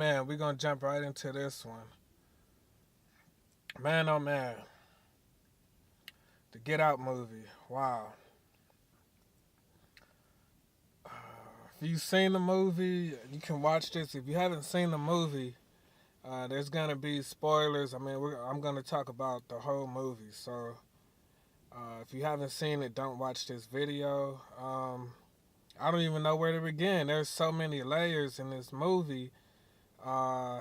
man, we're gonna jump right into this one. Man, oh man, the Get Out movie. Wow. If you've seen the movie, you can watch this. If you haven't seen the movie, there's gonna be spoilers. I mean, I'm gonna talk about the whole movie. So, if you haven't seen it, don't watch this video. I don't even know where to begin. There's so many layers in this movie. Uh,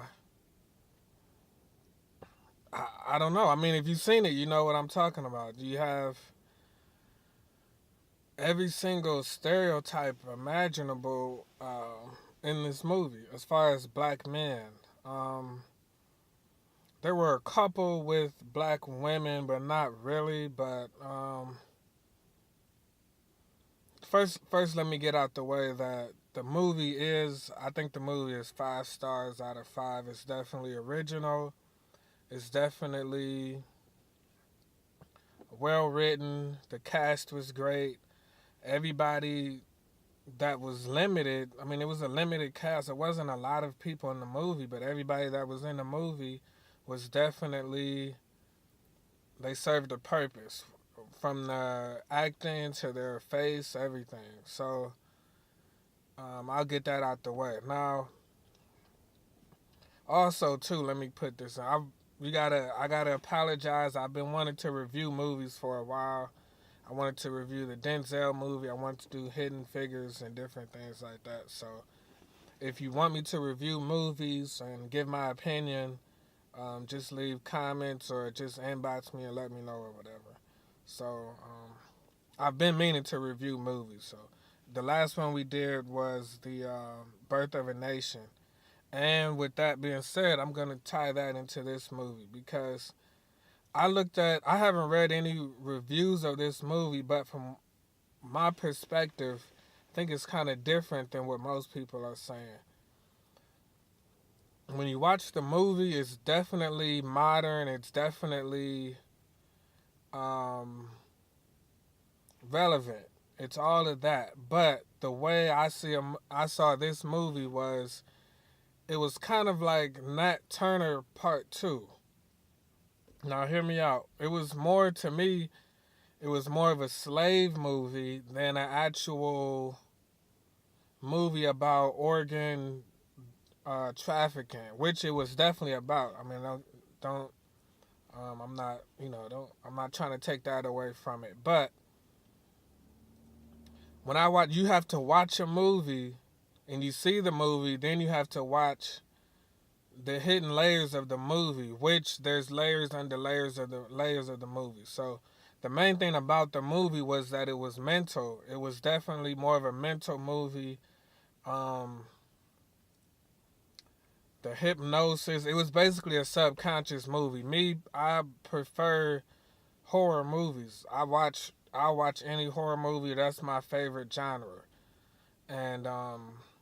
I don't know. I mean, if you've seen it, you know what I'm talking about. You have every single stereotype imaginable in this movie as far as black men. Um, there were a couple with black women, but not really. But first, let me get out the way that the movie is. I think the movie is 5 stars out of 5. It's definitely original. It's definitely well written. The cast was great. Everybody that was limited, I mean, it was a limited cast. It wasn't a lot of people in the movie, but everybody that was in the movie was definitely, they served a purpose. From the acting to their face, everything. So, I'll get that out the way. Now, also, too, let me put this in. I gotta apologize. I've been wanting to review movies for a while. I wanted to review the Denzel movie. I wanted to do Hidden Figures and different things like that. So if you want me to review movies and give my opinion, just leave comments or just inbox me and let me know or whatever. So I've been meaning to review movies. So the last one we did was the Birth of a Nation. And with that being said, I'm going to tie that into this movie because I haven't read any reviews of this movie, but from my perspective, I think it's kind of different than what most people are saying. When you watch the movie, it's definitely modern, it's definitely relevant. It's all of that. But the way I saw this movie was, it was kind of like Nat Turner Part 2. Now, hear me out. It was more, to me, it was more of a slave movie than an actual movie about organ trafficking, which it was definitely about. I mean, don't I'm not, I'm not trying to take that away from it. But when you have to watch a movie and you see the movie, then you have to watch the hidden layers of the movie, which there's layers under layers of the movie. So the main thing about the movie was that it was mental. It was definitely more of a mental movie. The hypnosis. It was basically a subconscious movie. Me, I prefer horror movies. I watch any horror movie. That's my favorite genre. And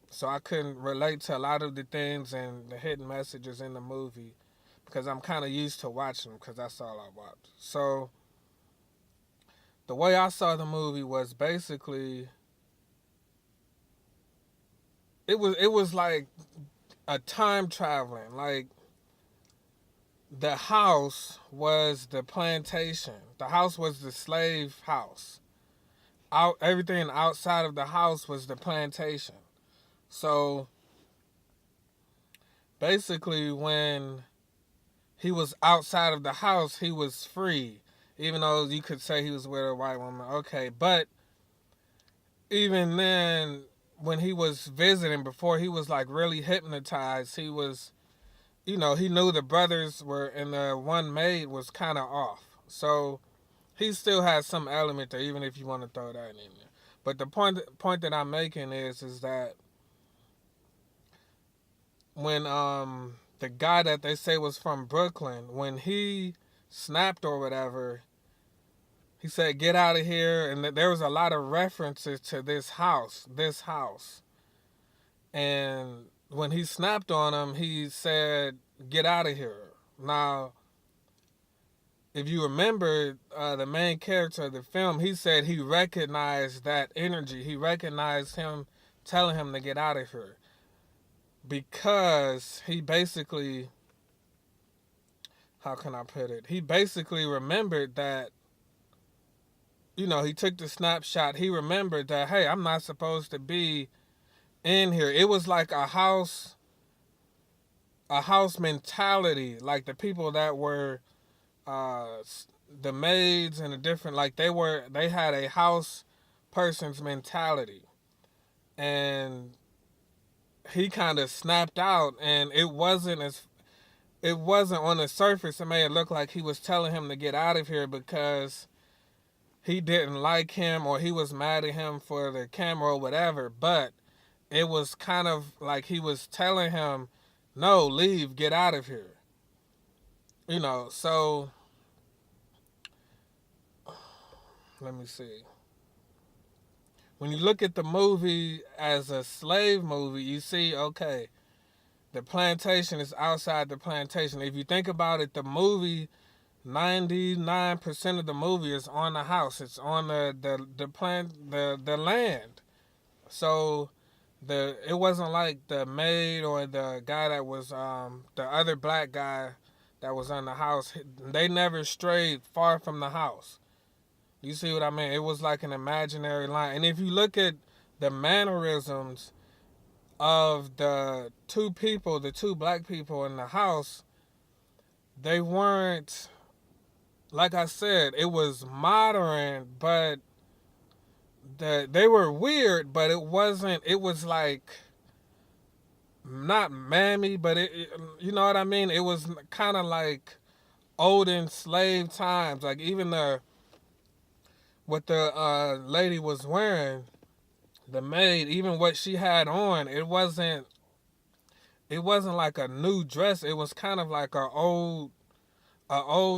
so I couldn't relate to a lot of the things and the hidden messages in the movie because I'm kind of used to watching them because that's all I watch. So the way I saw the movie was basically it was like a time traveling. Like the house was the plantation. The house was the slave house. Everything outside of the house was the plantation. So basically, when he was outside of the house, he was free. Even though you could say he was with a white woman. Okay, but even then, when he was visiting, before he was like really hypnotized, he was, he knew the brothers were, and the one maid was kind of off. So he still has some element there, even if you want to throw that in there. But the point that I'm making is that when the guy that they say was from Brooklyn, when he snapped or whatever, he said, "Get out of here," and there was a lot of references to this house. And when he snapped on him, he said, "Get out of here." Now, if you remember, the main character of the film, he said he recognized that energy. He recognized him telling him to get out of here. because he basically, how can I put it? He basically remembered that, he took the snapshot. He remembered that, hey, I'm not supposed to be in here. It was like a house mentality. Like the people that were, uh, the maids and the different, like they had a house person's mentality. And he kind of snapped out, and it wasn't on the surface. It made it look like he was telling him to get out of here because he didn't like him or he was mad at him for the camera or whatever. But it was kind of like he was telling him, no, leave, get out of here. So let me see. When you look at the movie as a slave movie, you see, okay, the plantation is outside the plantation. If you think about it, the movie, 99% of the movie is on the house. It's on the land. So it wasn't like the maid or the guy that was the other black guy that was on the house. They never strayed far from the house. You see what I mean? It was like an imaginary line. And if you look at the mannerisms of the two black people in the house, they weren't, like I said, it was modern, but they were weird, but it was like, not mammy, but you know what I mean? It was kind of like olden slave times. Like even what the lady was wearing, the maid, even what she had on, it wasn't like a new dress. It was kind of like a old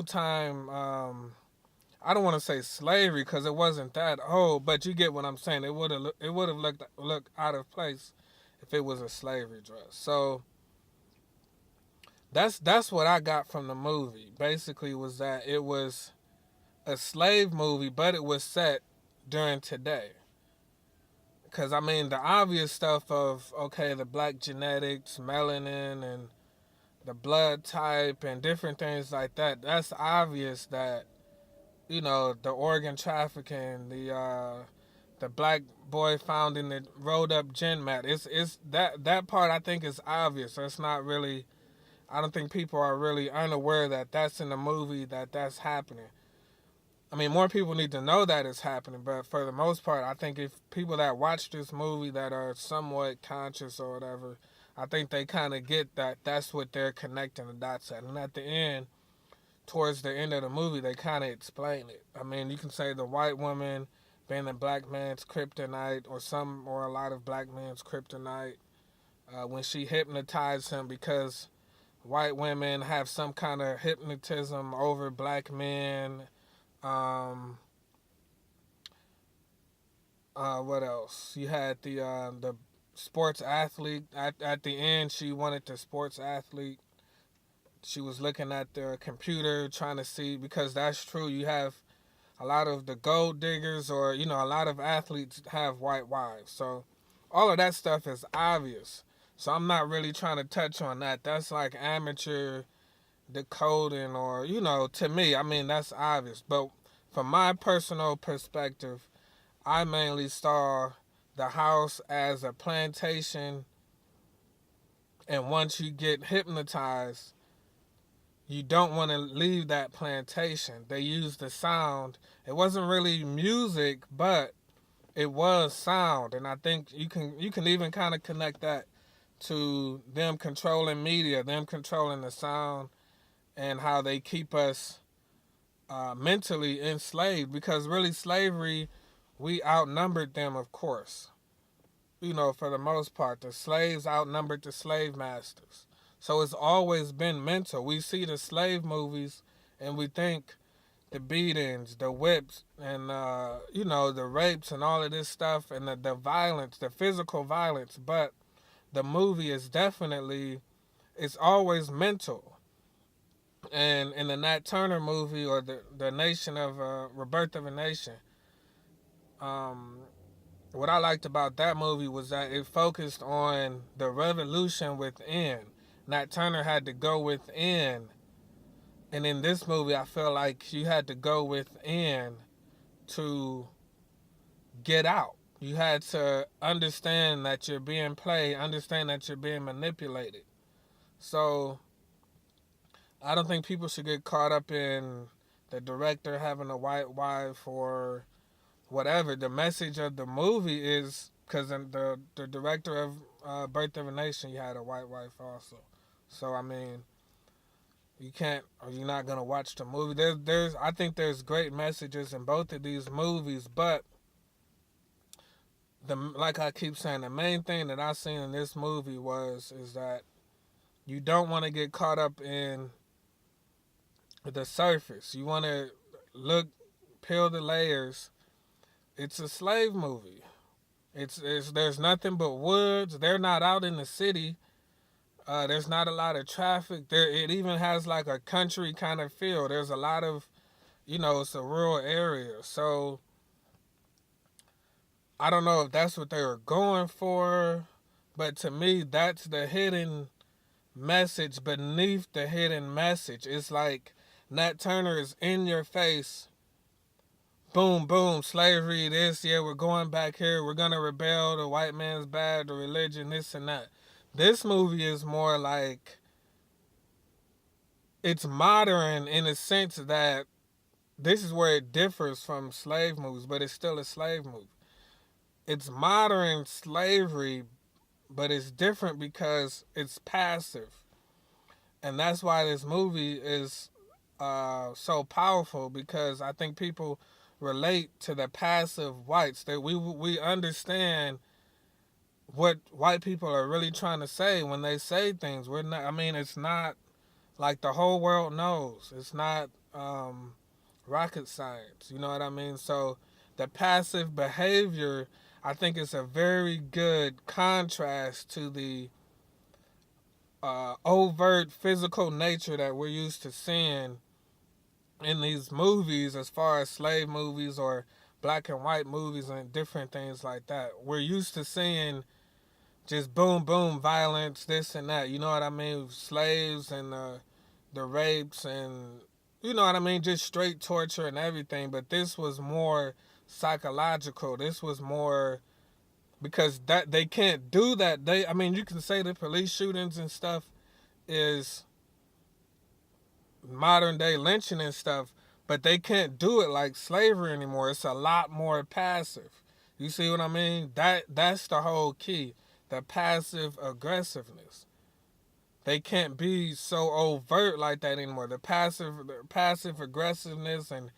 time. I don't want to say slavery because it wasn't that old, but you get what I'm saying. It would have looked out of place if it was a slavery dress. So that's what I got from the movie. Basically, was that it was a slave movie, but it was set during today. Because, I mean, the obvious stuff of, okay, the black genetics, melanin, and the blood type, and different things like that, that's obvious that, the organ trafficking, the black boy found in the rolled up gin mat, it's that part I think is obvious. So it's not really, I don't think people are really unaware that that's in the movie, that's happening. I mean, more people need to know that it's happening, but for the most part, I think if people that watch this movie that are somewhat conscious or whatever, I think they kind of get that that's what they're connecting the dots at. And at the end, towards the end of the movie, they kind of explain it. I mean, you can say the white woman being the black man's kryptonite, or a lot of black men's kryptonite, when she hypnotized him, because white women have some kind of hypnotism over black men. What else? You had the sports athlete. At the end, she wanted the sports athlete. She was looking at the computer trying to see, because that's true. You have a lot of the gold diggers, or a lot of athletes have white wives. So all of that stuff is obvious. So I'm not really trying to touch on that. That's like amateur decoding, or to me, I mean, that's obvious. But from my personal perspective, I mainly saw the house as a plantation, and once you get hypnotized, you don't want to leave that plantation. They used the sound. It wasn't really music, but it was sound, and I think you can even kind of connect that to them controlling media, them controlling the sound, and how they keep us mentally enslaved. Because really, slavery, we outnumbered them, of course. For the most part, the slaves outnumbered the slave masters. So it's always been mental. We see the slave movies and we think the beatings, the whips, and, the rapes and all of this stuff, and the violence, the physical violence. But the movie is definitely, it's always mental. And in the Nat Turner movie, or the Nation of Rebirth of a Nation, what I liked about that movie was that it focused on the revolution within. Nat Turner had to go within, and in this movie, I feel like you had to go within to get out. You had to understand that you're being played, understand that you're being manipulated. So I don't think people should get caught up in the director having a white wife or whatever. The message of the movie is because the director of Birth of a Nation, he had a white wife also. So I mean, you can't, or you're not gonna watch the movie. I think there's great messages in both of these movies, but like I keep saying, the main thing that I seen in this movie is that you don't want to get caught up in the surface. You want to peel the layers. It's a slave movie. It's there's nothing but woods. They're not out in the city. There's not a lot of traffic. It even has like a country kind of feel. There's a lot of, it's a rural area. So I don't know if that's what they were going for, but to me, that's the hidden message beneath the hidden message. It's like Nat Turner is in your face. Boom, boom, slavery, this, yeah, we're going back here. We're going to rebel. The white man's bad, the religion, this and that. This movie is more like, it's modern in a sense that this is where it differs from slave movies, but it's still a slave movie. It's modern slavery, but it's different because it's passive. And that's why this movie is so powerful, because I think people relate to the passive whites. That we understand what white people are really trying to say when they say things. We're not. I mean, it's not like the whole world knows. It's not rocket science. You know what I mean? So the passive behavior, I think, is a very good contrast to the overt physical nature that we're used to seeing in these movies, as far as slave movies or black and white movies and different things like that. We're used to seeing just boom, boom, violence, this and that. You know what I mean? Slaves and the rapes and, you know what I mean? Just straight torture and everything. But this was more psychological. This was more, because that they can't do that. I mean, you can say the police shootings and stuff is modern day lynching and stuff, but they can't do it like slavery anymore. It's a lot more passive. You see what I mean? That's the whole key. The passive aggressiveness. They can't be so overt like that anymore. The passive aggressiveness and,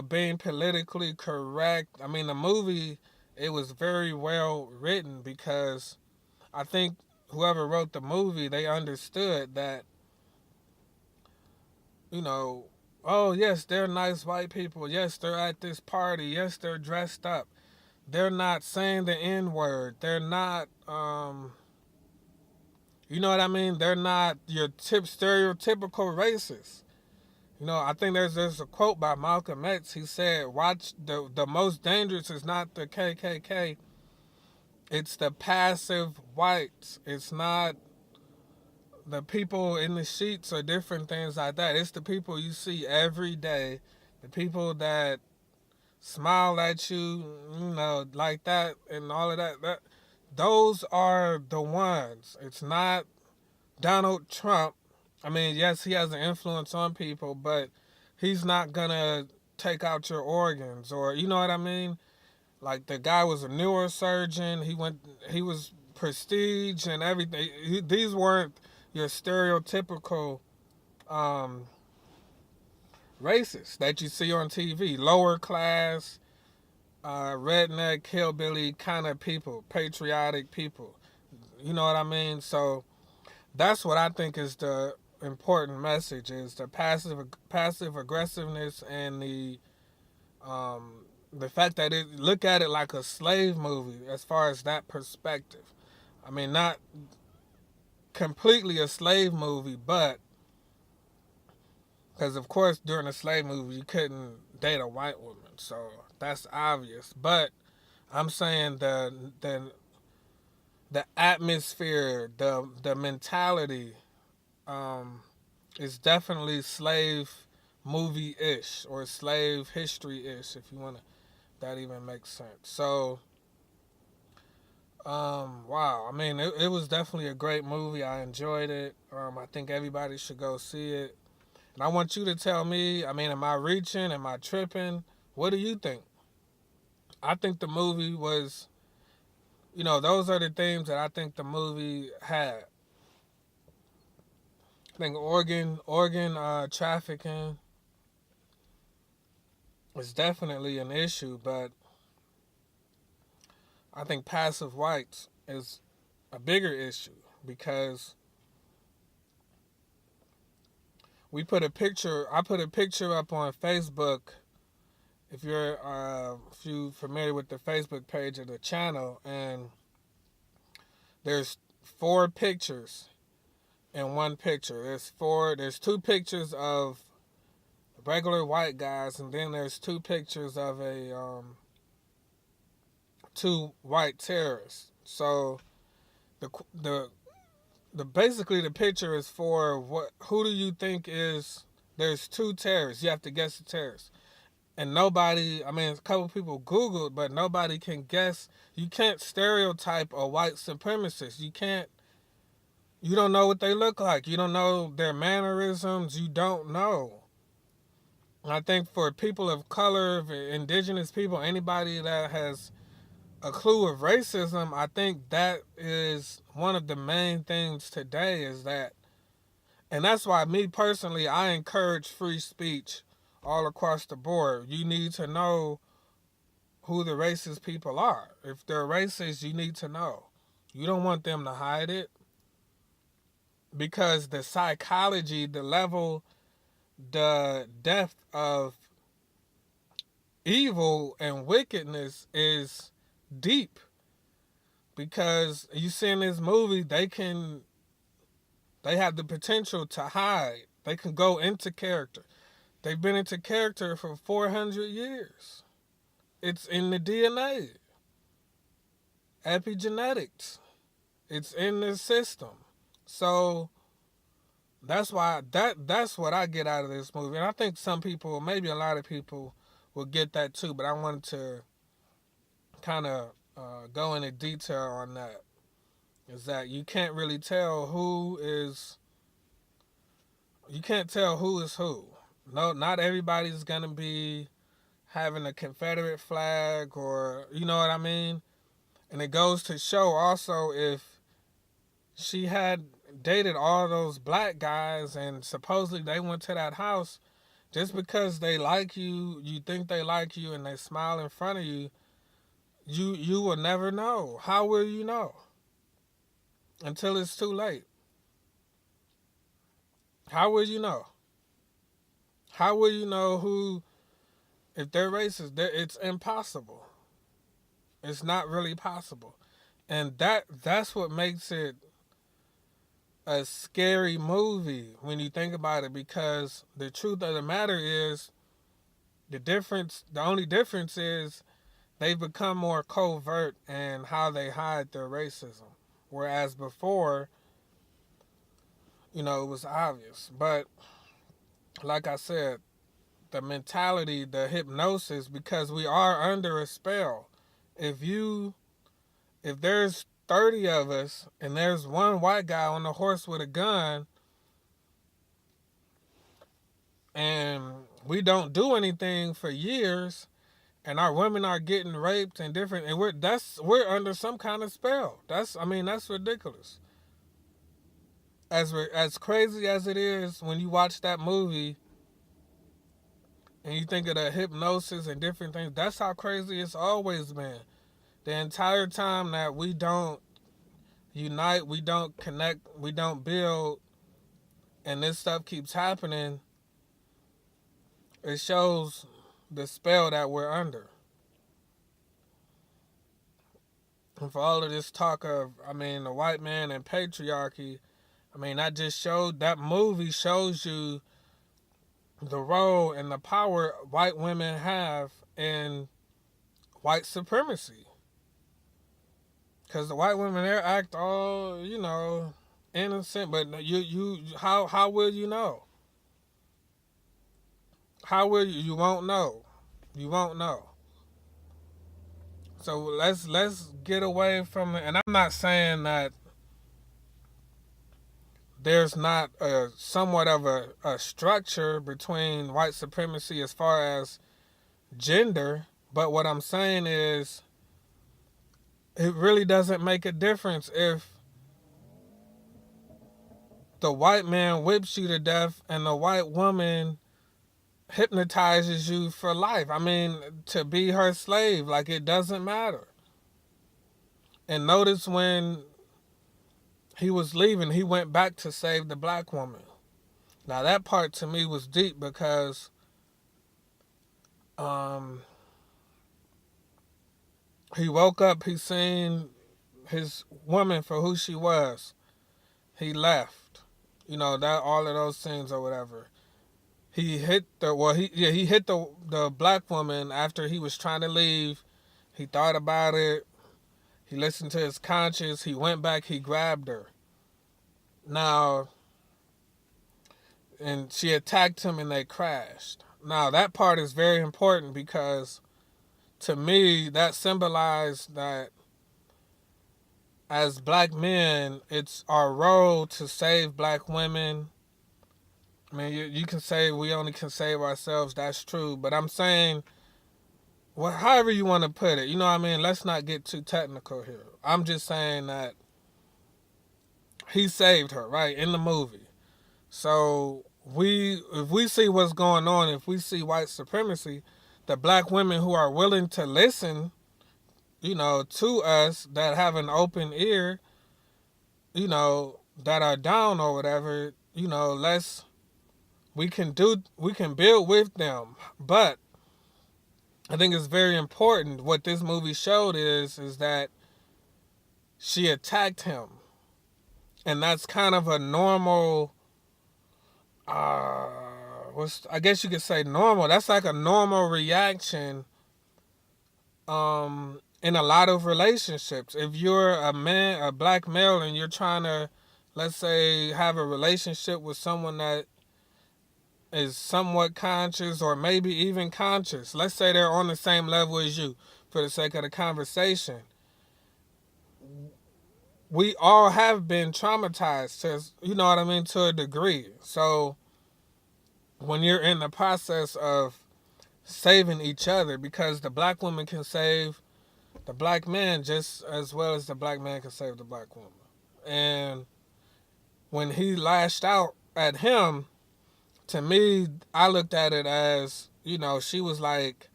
being politically correct. I mean, the movie, it was very well written, because I think whoever wrote the movie, they understood that, oh, yes, they're nice white people. Yes, they're at this party. Yes, they're dressed up. They're not saying the N-word. They're not, you know what I mean? They're not your stereotypical racist. I think there's a quote by Malcolm X. He said, watch, the most dangerous is not the KKK. It's the passive whites. It's not the people in the sheets or different things like that. It's the people you see every day. The people that smile at you, like that and all of that. Those are the ones. It's not Donald Trump. I mean, yes, he has an influence on people, but he's not gonna take out your organs, or, you know what I mean? Like, the guy was a neurosurgeon. He was prestige and everything. These weren't your stereotypical racists that you see on TV. Lower class, redneck, hillbilly kind of people, patriotic people. You know what I mean? So that's what I think is the important message, is the passive aggressiveness and the fact that look at it like a slave movie as far as that perspective. I mean, not completely a slave movie, but because, of course, during a slave movie, you couldn't date a white woman. So that's obvious. But I'm saying the atmosphere, the mentality, um, is definitely slave movie ish or slave history ish, if you want to. That even makes sense. So, wow. I mean, it was definitely a great movie. I enjoyed it. I think everybody should go see it. And I want you to tell me. I mean, am I reaching? Am I tripping? What do you think? I think the movie was. Those are the themes that I think the movie had. I think organ trafficking is definitely an issue, but I think passive whites is a bigger issue because I put a picture up on Facebook. If you familiar with the Facebook page of the channel, and there's 4 pictures in one picture. There's 2 pictures of regular white guys, and then there's 2 pictures of a 2 white terrorists. So the the basically the picture is for who do you think is, there's 2 terrorists. You have to guess the terrorists. And nobody, I mean, a couple people Googled, but nobody can guess. You can't stereotype a white supremacist. You don't know what they look like. You don't know their mannerisms. You don't know. And I think for people of color, indigenous people, anybody that has a clue of racism, I think that is one of the main things today is that, and that's why me personally, I encourage free speech all across the board. You need to know who the racist people are. If they're racist, you need to know. You don't want them to hide it because the psychology, the level, the depth of evil and wickedness is deep. Because you see in this movie, they have the potential to hide. They can go into character. They've been into character for 400 years. It's in the DNA. Epigenetics. It's in the system. So that's why that's what I get out of this movie. And I think some people, maybe a lot of people, will get that too. But I wanted to kind of go into detail on that. Is that you can't really tell who is. You can't tell who is who. No, not everybody's gonna be having a Confederate flag, or you know what I mean. And it goes to show also, if she had dated all those black guys and supposedly they went to that house, just because they like you, you think they like you, and they smile in front of you, you will never know. How will you know? Until it's too late. How will you know? How will you know who, if they're racist? It's impossible. It's not really possible. And that's what makes it a scary movie when you think about it, because the truth of the matter is the only difference is they've become more covert in how they hide their racism. Whereas before, it was obvious. But like I said, the mentality, the hypnosis, because we are under a spell. If there's 30 of us and there's one white guy on the horse with a gun and we don't do anything for years and our women are getting raped and different, and we're under some kind of spell. That's ridiculous. As crazy as it is when you watch that movie and you think of the hypnosis and different things, that's how crazy it's always been. The entire time that we don't unite, we don't connect, we don't build, and this stuff keeps happening, it shows the spell that we're under. And for all of this talk of, the white man and patriarchy, that movie shows you the role and the power white women have in white supremacy. Because the white women there act all, innocent, but how will you know? How will you? You won't know. You won't know. So let's get away from it. And I'm not saying that there's not a somewhat of a structure between white supremacy as far as gender, but what I'm saying is it really doesn't make a difference if the white man whips you to death and the white woman hypnotizes you for life. I mean, to be her slave, like it doesn't matter. And notice when he was leaving, he went back to save the black woman. Now that part to me was deep because he woke up, he seen his woman for who she was. He left. That all of those scenes or whatever. He hit he hit the black woman after he was trying to leave. He thought about it. He listened to his conscience. He went back. He grabbed her. Now, and she attacked him and they crashed. Now, that part is very important because to me, that symbolized that as black men, it's our role to save black women. I mean, you can say we only can save ourselves. That's true. But I'm saying, well, however you want to put it, you know what I mean? Let's not get too technical here. I'm just saying that he saved her, right, in the movie. So if we see what's going on, if we see white supremacy, the black women who are willing to listen, to us, that have an open ear, that are down or whatever, we can build with them. But I think it's very important what this movie showed is that she attacked him. And that's kind of a normal, I guess you could say normal. That's like a normal reaction in a lot of relationships. If you're a black male, and you're trying to, let's say, have a relationship with someone that is somewhat conscious or maybe even conscious. Let's say they're on the same level as you for the sake of the conversation. We all have been traumatized to a degree. So when you're in the process of saving each other, because the black woman can save the black man just as well as the black man can save the black woman. And when he lashed out at him, to me, I looked at it as, she was like,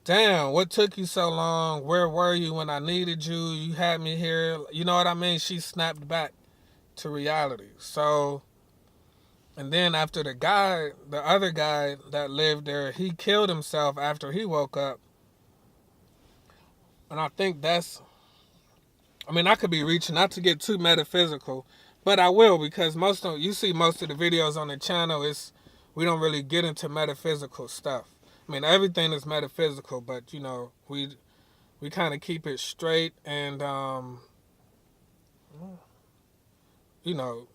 damn, what took you so long? Where were you when I needed you? You had me here. You know what I mean? She snapped back to reality. So, and then after the other guy that lived there, he killed himself after he woke up. And I think I could be reaching, not to get too metaphysical, but I will, because you see most of the videos on the channel, we don't really get into metaphysical stuff. I mean, everything is metaphysical, but we kind of keep it straight and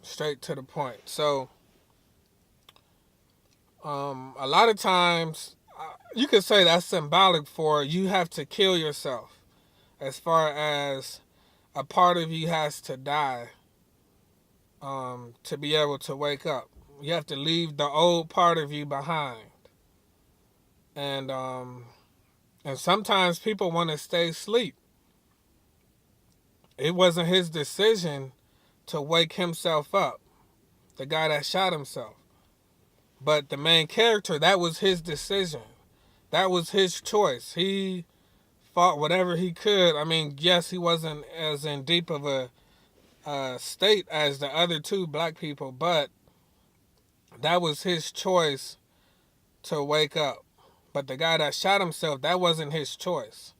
straight to the point. So a lot of times you could say that's symbolic for you have to kill yourself, as far as a part of you has to die to be able to wake up. You have to leave the old part of you behind. And sometimes people want to stay asleep. It wasn't his decision to wake himself up, the guy that shot himself. But the main character, that was his decision. That was his choice. He fought whatever he could. I mean, yes, he wasn't as in deep of a state as the other two black people, but that was his choice to wake up. But the guy that shot himself, that wasn't his choice.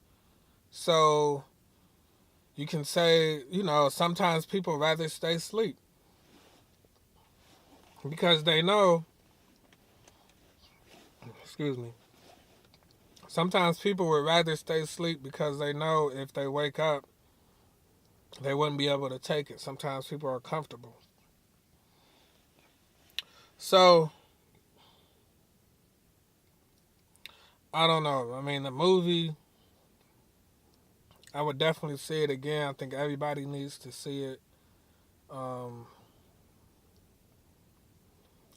So you can say, sometimes people rather stay asleep because they know, excuse me, sometimes people would rather stay asleep because they know if they wake up, they wouldn't be able to take it. Sometimes people are comfortable. So, I don't know. I mean, the movie, I would definitely see it again. I think everybody needs to see it. And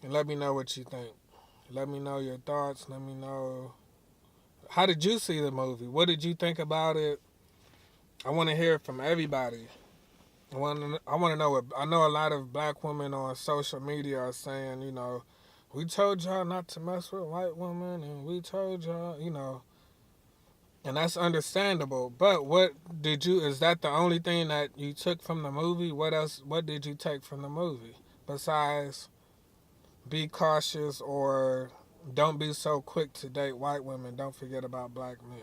let me know what you think. Let me know your thoughts. Let me know, how did you see the movie? What did you think about it? I want to hear it from everybody. I want to know what, I know a lot of black women on social media are saying, you know, we told y'all not to mess with white women, and we told y'all, you know, and that's understandable. But what did you, is that the only thing that you took from the movie? What else, what did you take from the movie? Besides, be cautious, or don't be so quick to date white women. Don't forget about black men.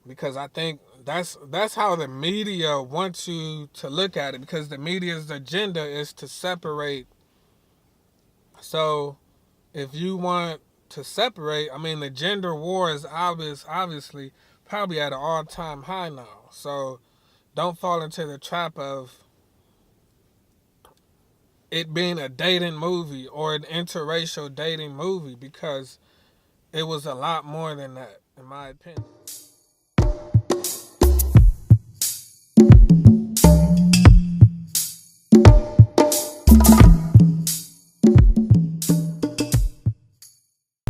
Because I think that's how the media wants you to look at it, because the media's agenda is to separate. So if you want to separate, I mean, the gender war is obviously probably at an all-time high now. So don't fall into the trap of it being a dating movie or an interracial dating movie, because it was a lot more than that, in my opinion.